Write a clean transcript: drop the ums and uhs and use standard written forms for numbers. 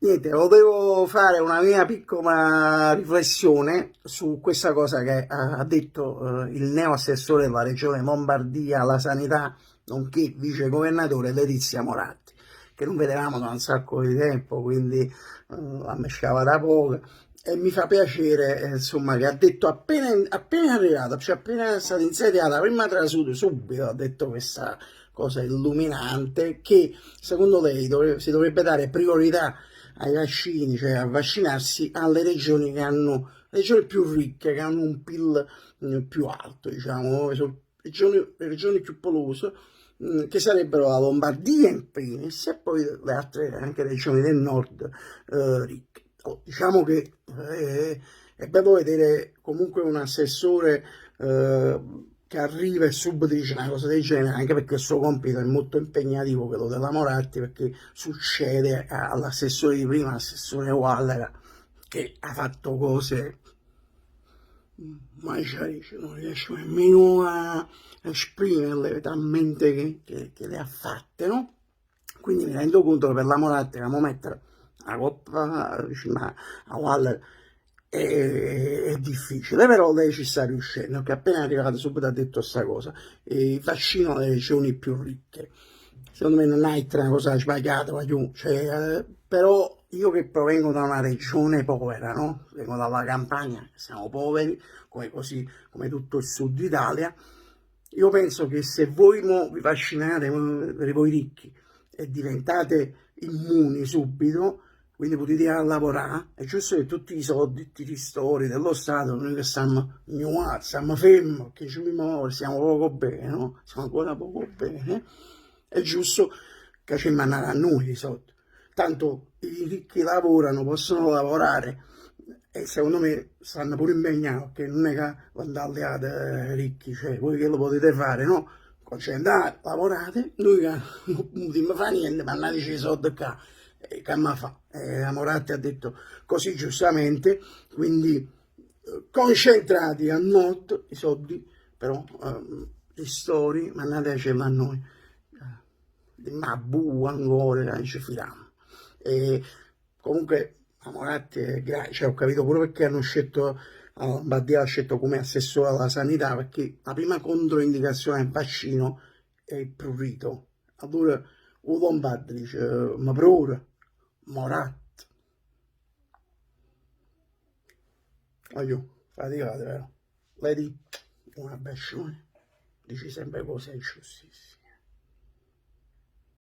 Niente, volevo fare una mia piccola riflessione su questa cosa che ha detto il neoassessore della regione Lombardia alla sanità, nonché vicegovernatore Letizia Moratti, che non vedevamo da un sacco di tempo, quindi la mesciava da poco. E mi fa piacere, insomma, che ha detto appena arrivata, cioè appena è stata insediata, prima trasuto, subito ha detto questa cosa illuminante che secondo lei si dovrebbe dare priorità ai vaccini, cioè a vaccinarsi alle regioni che hanno, le regioni più ricche, che hanno un PIL più alto, diciamo, sono le regioni più popolose, che sarebbero la Lombardia in primis e poi le altre anche regioni del nord ricche. Diciamo che è bello vedere comunque un assessore che arriva e subito dice una cosa del genere, anche perché il suo compito è molto impegnativo, quello della Moratti, perché succede all'assessore di prima, l'assessore Waller, che ha fatto cose mai chiarisce, non riesco nemmeno a esprimerle talmente che le ha fatte, no? Quindi mi rendo conto che per la Moratti dobbiamo mettere la coppa vicino a Waller è difficile, però lei ci sta riuscendo, che appena è arrivata subito ha detto questa cosa, il vaccino alle regioni più ricche. Secondo me non è una cosa sbagliata, cioè, però io che provengo da una regione povera, no? Vengo dalla Campania, siamo poveri, come, così, come tutto il sud Italia, io penso che se voi vi vaccinate, voi ricchi, e diventate immuni subito, quindi potete andare a lavorare, è giusto che tutti i soldi, tutti i ristori dello Stato, noi che stiamo ignorati, stiamo fermi, che ci muoviamo, stiamo poco bene, no? Siamo ancora poco bene, è giusto che ci mandano a noi i soldi. Tanto i ricchi lavorano, possono lavorare e secondo me stanno pure impegnati, che non è che andate alleate ricchi, cioè voi che lo potete fare, no? Concentrate, lavorate, noi che non dobbiamo fare niente, mandateci i soldi qua. Che ma fa? La Moratti ha detto così giustamente, quindi concentrati a nord i soldi, però gli stori mandateceli a noi. Ma bu ancora che ci filiamo. E comunque la Moratti è cioè, ho capito pure perché hanno scelto Lombardia ha scelto come assessore alla sanità, perché la prima controindicazione al vaccino è il prurito. Allora o Lombardi dice ma per ora Moratti, voglio faticate vero, vedi una bescione, dici sempre cose giustissime.